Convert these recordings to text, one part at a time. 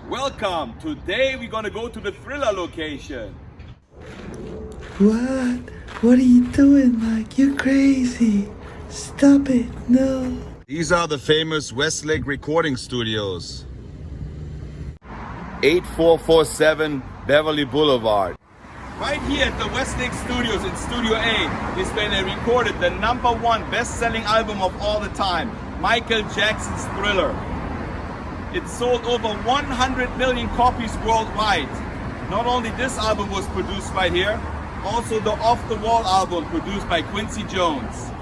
Welcome! Today we're gonna go to the Thriller location. What? What are you doing, Mike? You're crazy. Stop it. No. These are the famous Westlake recording studios. 8447 Beverly Boulevard. Right here at the Westlake Studios in Studio A is when they recorded the #1 best-selling album of all the time, Michael Jackson's Thriller. It sold over 100 million copies worldwide. Not only this album was produced right here, also the Off the Wall album produced by Quincy Jones.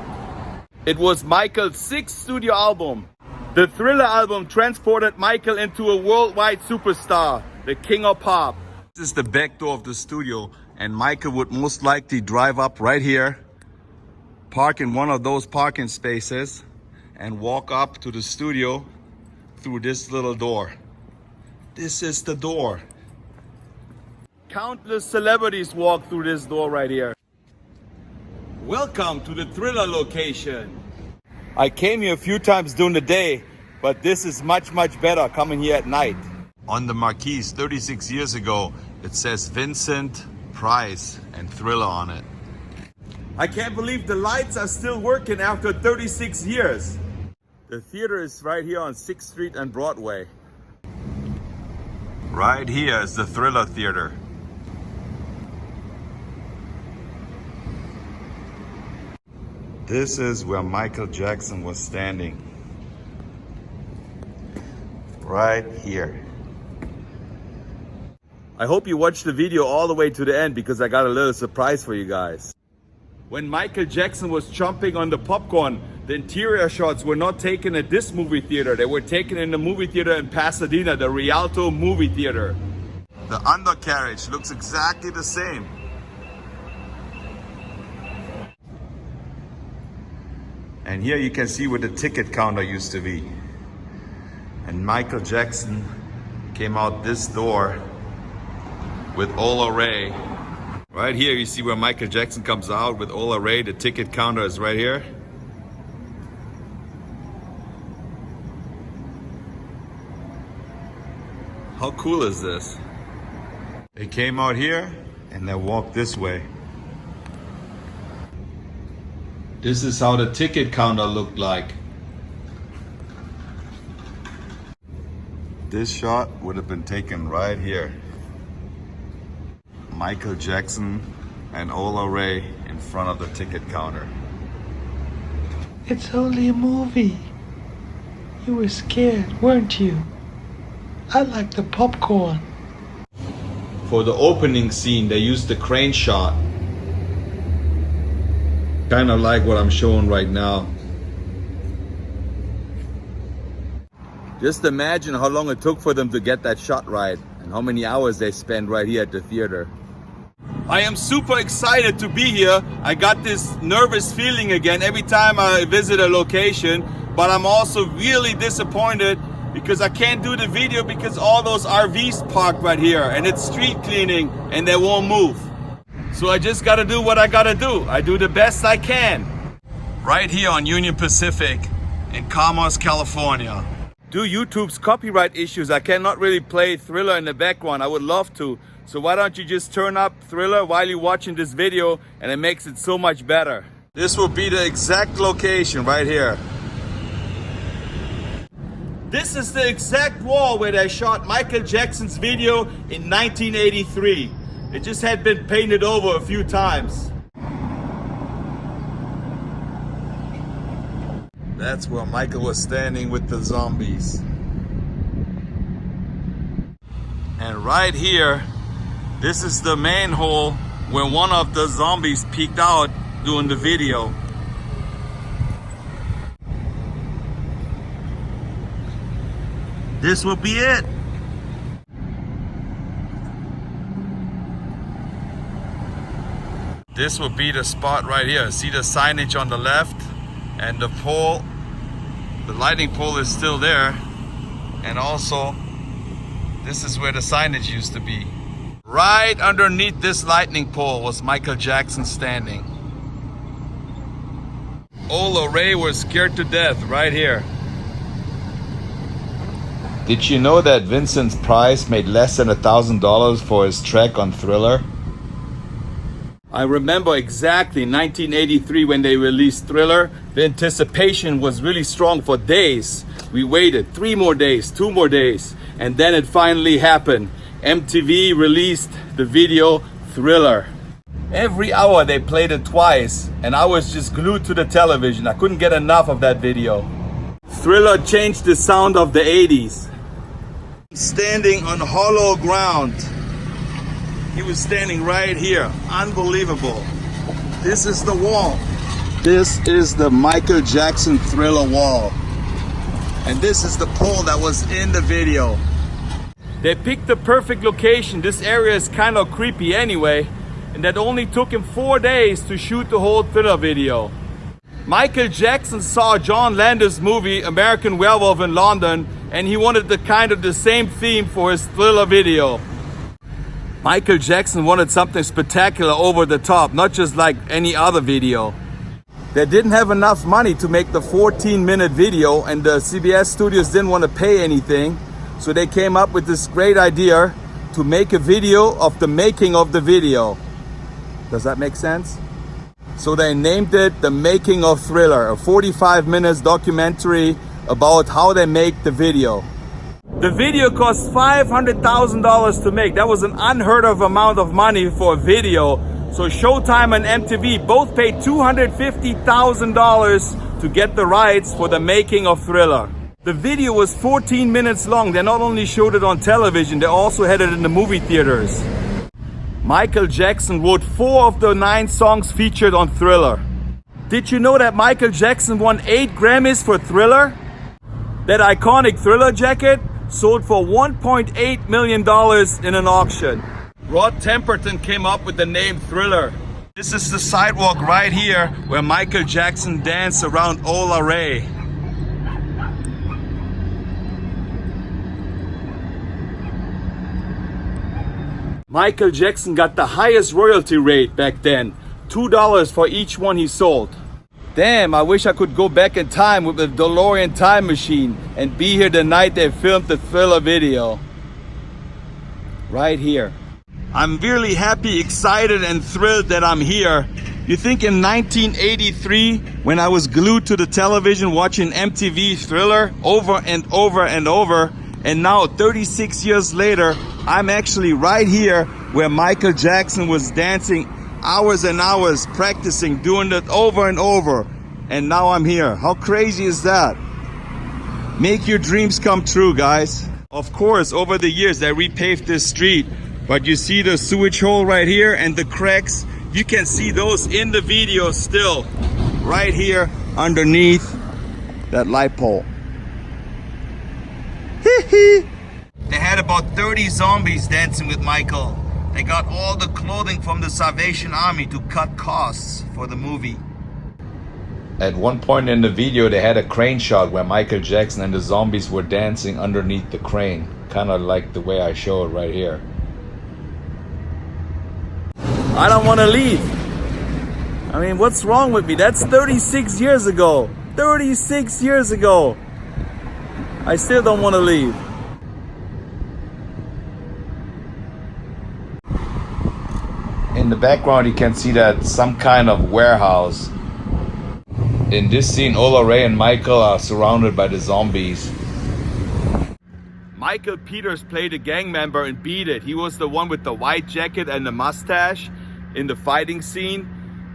It was Michael's 6th studio album. The Thriller album transported Michael into a worldwide superstar, the king of pop. This is the back door of the studio, and Michael would most likely drive up right here, park in one of those parking spaces, and walk up to the studio through this little door. This is the door. Countless celebrities walk through this door right here. Welcome to the Thriller location. I came here a few times during the day, but this is much better coming here at night. On the marquees 36 years ago, it says Vincent, Price, and Thriller on it. I can't believe the lights are still working after 36 years. The theater is right here on 6th Street and Broadway. Right here is the Thriller Theater. This is where Michael Jackson was standing. Right here. I hope you watched the video all the way to the end because I got a little surprise for you guys. When Michael Jackson was chomping on the popcorn, the interior shots were not taken at this movie theater. They were taken in the movie theater in Pasadena, the Rialto movie theater. The undercarriage looks exactly the same. And here you can see where the ticket counter used to be. And Michael Jackson came out this door with Ola Ray. Right here you see where Michael Jackson comes out with Ola Ray. The ticket counter is right here. How cool is this? They came out here and they walked this way. This is how the ticket counter looked like. This shot would have been taken right here. Michael Jackson and Ola Ray in front of the ticket counter. It's only a movie. You were scared, weren't you? I like the popcorn. For the opening scene, they used the crane shot. Kind of like what I'm showing right now. Just imagine how long it took for them to get that shot right and how many hours they spent right here at the theater. I am super excited to be here. I got this nervous feeling again every time I visit a location, but I'm also really disappointed because I can't do the video because all those RVs parked right here and it's street cleaning and they won't move. So I just gotta do what I gotta do. I do the best I can. Right here on Union Pacific in Commerce, California. Due to YouTube's copyright issues, I cannot really play Thriller in the background. I would love to. So why don't you just turn up Thriller while you're watching this video and it makes it so much better. This will be the exact location right here. This is the exact wall where they shot Michael Jackson's video in 1983. It just had been painted over a few times. That's where Michael was standing with the zombies. And right here, this is the manhole where one of the zombies peeked out during the video. This will be it. This will be the spot right here. See the signage on the left and the pole, the lighting pole is still there. And also, this is where the signage used to be. Right underneath this lightning pole was Michael Jackson standing. Ola Ray was scared to death right here. Did you know that Vincent Price made less than $1,000 for his track on Thriller? I remember exactly 1983 when they released Thriller. The anticipation was really strong for days. We waited 3 more days, 2 more days, and then it finally happened. MTV released the video Thriller. Every hour they played it twice, and I was just glued to the television. I couldn't get enough of that video. Thriller changed the sound of the 80s. Standing on hollow ground. He was standing right here. Unbelievable. This is the wall. This is the Michael Jackson Thriller wall. And this is the pole that was in the video. They picked the perfect location. This area is kind of creepy anyway. And that only took him 4 days to shoot the whole Thriller video. Michael Jackson saw John Landis' movie American Werewolf in London, and he wanted the same theme for his Thriller video. Michael Jackson wanted something spectacular over the top, not just like any other video. They didn't have enough money to make the 14-minute video, and the CBS studios didn't want to pay anything. So they came up with this great idea to make a video of the making of the video. Does that make sense? So they named it The Making of Thriller, a 45 minutes documentary about how they make the video. The video cost $500,000 to make. That was an unheard of amount of money for a video. So Showtime and MTV both paid $250,000 to get the rights for the making of Thriller. The video was 14 minutes long. They not only showed it on television, they also had it in the movie theaters. Michael Jackson wrote 4 of the 9 songs featured on Thriller. Did you know that Michael Jackson won 8 Grammys for Thriller? That iconic Thriller jacket sold for $1.8 million in an auction. Rod Temperton came up with the name Thriller. This is the sidewalk right here where Michael Jackson danced around Ola Ray. Michael Jackson got the highest royalty rate back then, $2 for each one he sold. Damn, I wish I could go back in time with the DeLorean time machine and be here the night they filmed the Thriller video. Right here. I'm really happy, excited, and thrilled that I'm here. You think in 1983, when I was glued to the television watching MTV Thriller over and over and over, and now 36 years later, I'm actually right here where Michael Jackson was dancing hours and hours, practicing, doing it over and over. And now I'm here. How crazy is that? Make your dreams come true, guys. Of course, over the years, they repaved this street. But you see the sewage hole right here and the cracks? You can see those in the video still. Right here underneath that light pole. They had about 30 zombies dancing with Michael. They got all the clothing from the Salvation Army to cut costs for the movie. At one point in the video, they had a crane shot where Michael Jackson and the zombies were dancing underneath the crane. Kind of like the way I show it right here. I don't want to leave. I mean, what's wrong with me? That's 36 years ago. 36 years ago. I still don't want to leave. In the background you can see that some kind of warehouse. In this scene, Ola Ray and Michael are surrounded by the zombies. Michael Peters played a gang member in Beat It. He was the one with the white jacket and the mustache in the fighting scene.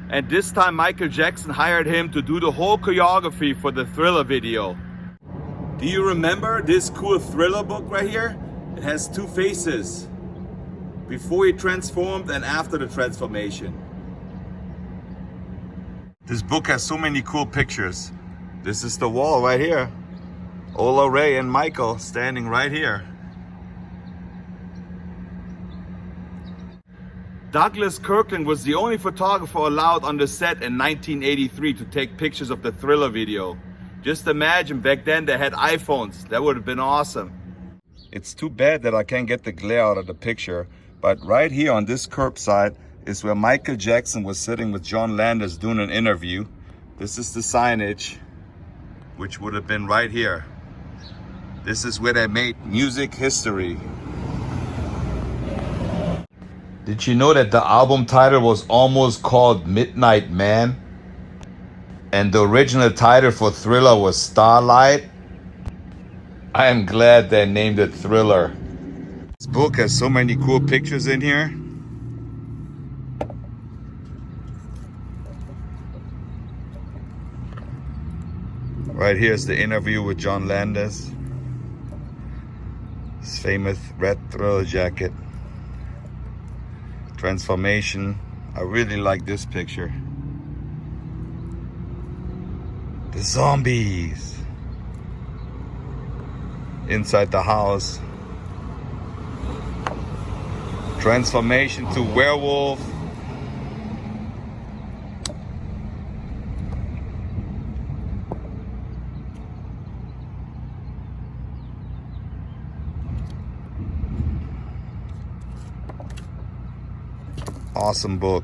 And this time Michael Jackson hired him to do the whole choreography for the Thriller video. Do you remember this cool Thriller book right here? It has 2 faces. Before he transformed and after the transformation. This book has so many cool pictures. This is the wall right here. Ola Ray and Michael standing right here. Douglas Kirkland was the only photographer allowed on the set in 1983 to take pictures of the Thriller video. Just imagine, back then they had iPhones. That would have been awesome. It's too bad that I can't get the glare out of the picture, but right here on this curbside is where Michael Jackson was sitting with John Landis doing an interview. This is the signage, which would have been right here. This is where they made music history. Did you know that the album title was almost called Midnight Man? And the original title for Thriller was Starlight? I am glad they named it Thriller. This book has so many cool pictures in here. Right here's the interview with John Landis. His famous red Thriller jacket. Transformation. I really like this picture. The zombies inside the house. Transformation to werewolf. Awesome book.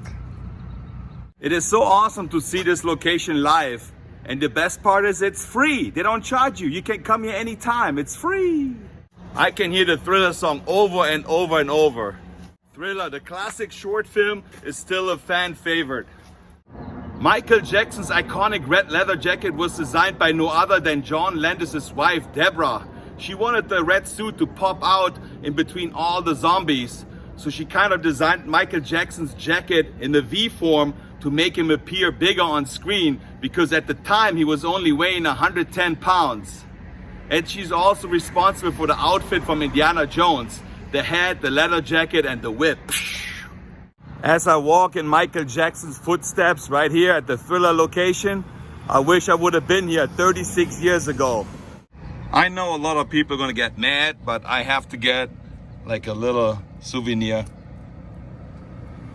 It is so awesome to see this location live. And the best part is it's free. They don't charge you. You can come here anytime. It's free. I can hear the Thriller song over and over and over. Thriller, the classic short film, is still a fan favorite. Michael Jackson's iconic red leather jacket was designed by no other than John Landis' wife, Deborah. She wanted the red suit to pop out in between all the zombies. So she kind of designed Michael Jackson's jacket in the V form to make him appear bigger on screen, because at the time he was only weighing 110 pounds. And she's also responsible for the outfit from Indiana Jones, the hat, the leather jacket, and the whip. As I walk in Michael Jackson's footsteps right here at the Thriller location, I wish I would have been here 36 years ago. I know a lot of people are gonna get mad, but I have to get like a little souvenir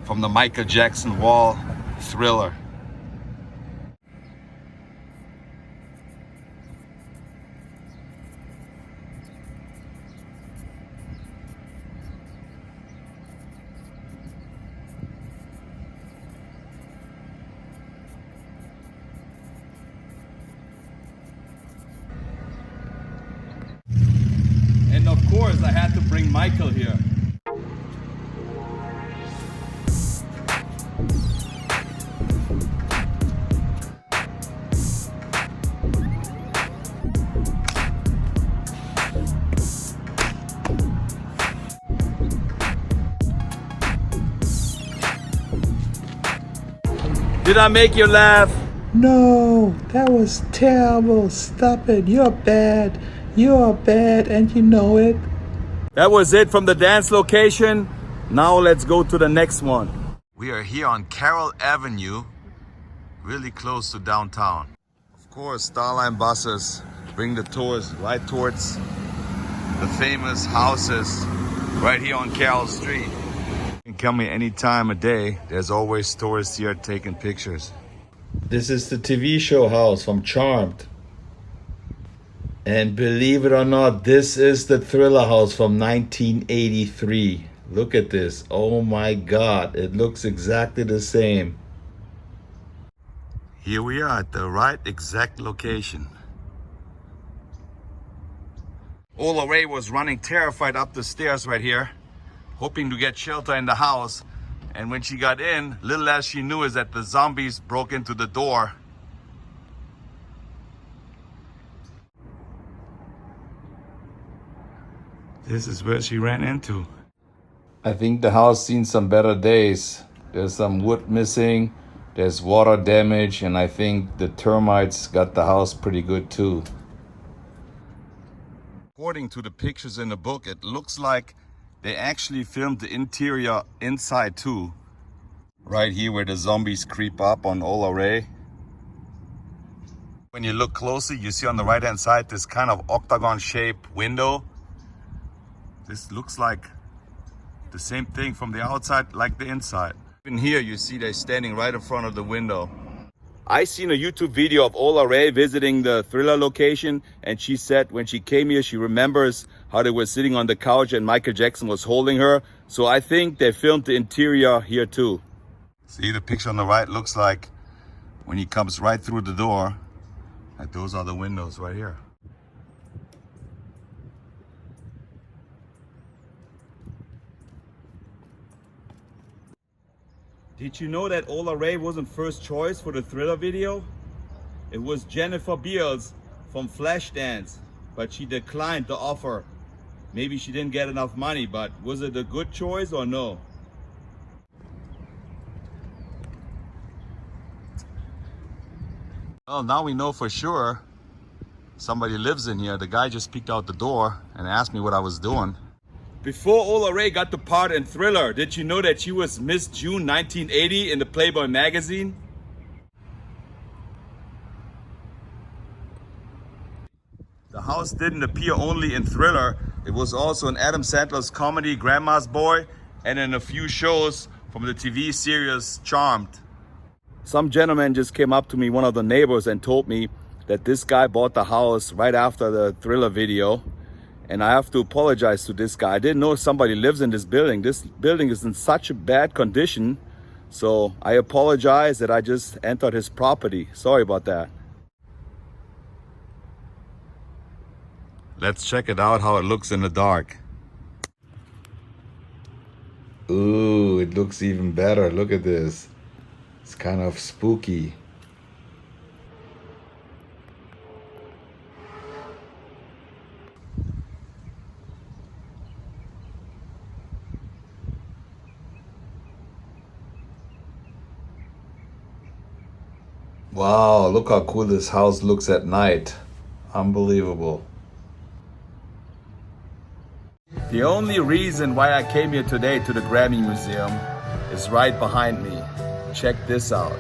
from the Michael Jackson wall. Thriller. And of course, I had to bring Michael here. Did I make you laugh? No, that was terrible. Stop it. You're bad. You're bad and you know it. That was it from the dance location. Now let's go to the next one. We are here on Carroll Avenue, really close to downtown. Of course, Starline buses bring the tours right towards the famous houses right here on Carroll Street. You can come here any time of day. There's always tourists here taking pictures. This is the TV show house from Charmed. And believe it or not, this is the Thriller house from 1983. Look at this. Oh my God, it looks exactly the same. Here we are at the right exact location. Ola Ray was running terrified up the stairs right here, hoping to get shelter in the house. And when she got in, little as she knew is that the zombies broke into the door. This is where she ran into. I think the house seen some better days. There's some wood missing, there's water damage, and I think the termites got the house pretty good too. According to the pictures in the book, it looks like they actually filmed the interior inside too. Right here where the zombies creep up on Ola Ray. When you look closely, you see on the right hand side this kind of octagon shaped window. This looks like the same thing from the outside like the inside. In here you see they're standing right in front of the window. I seen a YouTube video of Ola Ray visiting the Thriller location, and she said when she came here she remembers how they were sitting on the couch and Michael Jackson was holding her. So I think they filmed the interior here too. See, the picture on the right looks like when he comes right through the door, like those are the windows right here. Did you know that Ola Ray wasn't first choice for the Thriller video? It was Jennifer Beals from Flashdance, but she declined the offer. Maybe she didn't get enough money, but was it a good choice or no? Well, now we know for sure somebody lives in here. The guy just peeked out the door and asked me what I was doing. Before Ola Ray got the part in Thriller, did you know that she was Miss June 1980 in the Playboy magazine? The house didn't appear only in Thriller. It was also in Adam Sandler's comedy Grandma's Boy and in a few shows from the TV series Charmed. Some gentleman just came up to me, one of the neighbors, and told me that this guy bought the house right after the Thriller video. And I have to apologize to this guy. I didn't know somebody lives in this building. This building is in such a bad condition. So I apologize that I just entered his property. Sorry about that. Let's check it out how it looks in the dark. Ooh, it looks even better. Look at this. It's kind of spooky. Wow, look how cool this house looks at night. Unbelievable. The only reason why I came here today to the Grammy Museum is right behind me. Check this out.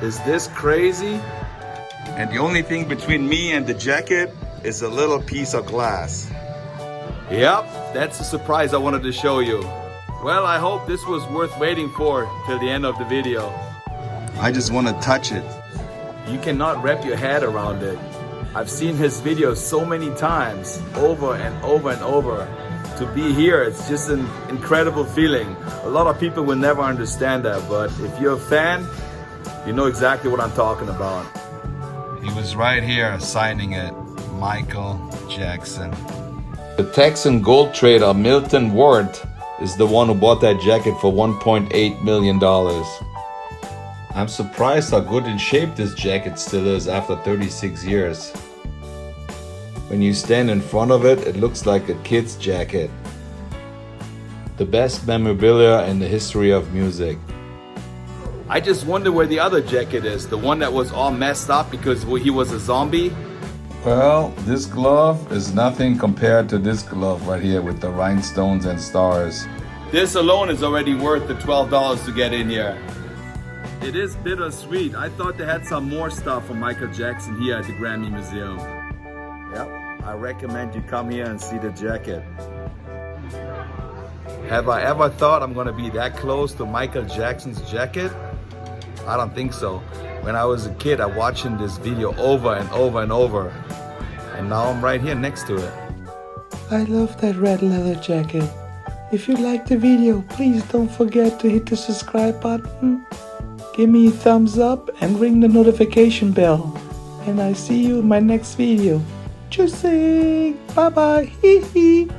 Is this crazy? And the only thing between me and the jacket is a little piece of glass. Yep, that's the surprise I wanted to show you. Well, I hope this was worth waiting for till the end of the video. I just want to touch it. You cannot wrap your head around it. I've seen his videos so many times, over and over and over. To be here, it's just an incredible feeling. A lot of people will never understand that, but if you're a fan, you know exactly what I'm talking about. He was right here signing it, Michael Jackson. The Texan gold trader Milton Ward is the one who bought that jacket for $1.8 million. I'm surprised how good in shape this jacket still is after 36 years. When you stand in front of it, it looks like a kid's jacket. The best memorabilia in the history of music. I just wonder where the other jacket is, the one that was all messed up because he was a zombie. Well, this glove is nothing compared to this glove right here with the rhinestones and stars. This alone is already worth the $12 to get in here. It is bittersweet. I thought they had some more stuff from Michael Jackson here at the Grammy Museum. Yep, I recommend you come here and see the jacket. Have I ever thought I'm gonna be that close to Michael Jackson's jacket? I don't think so. When I was a kid, I watched this video over and over and over. And now I'm right here next to it. I love that red leather jacket. If you liked the video, please don't forget to hit the subscribe button. Give me a thumbs up and ring the notification bell. And I see you in my next video. Tschüssing. Bye bye. Hee hee.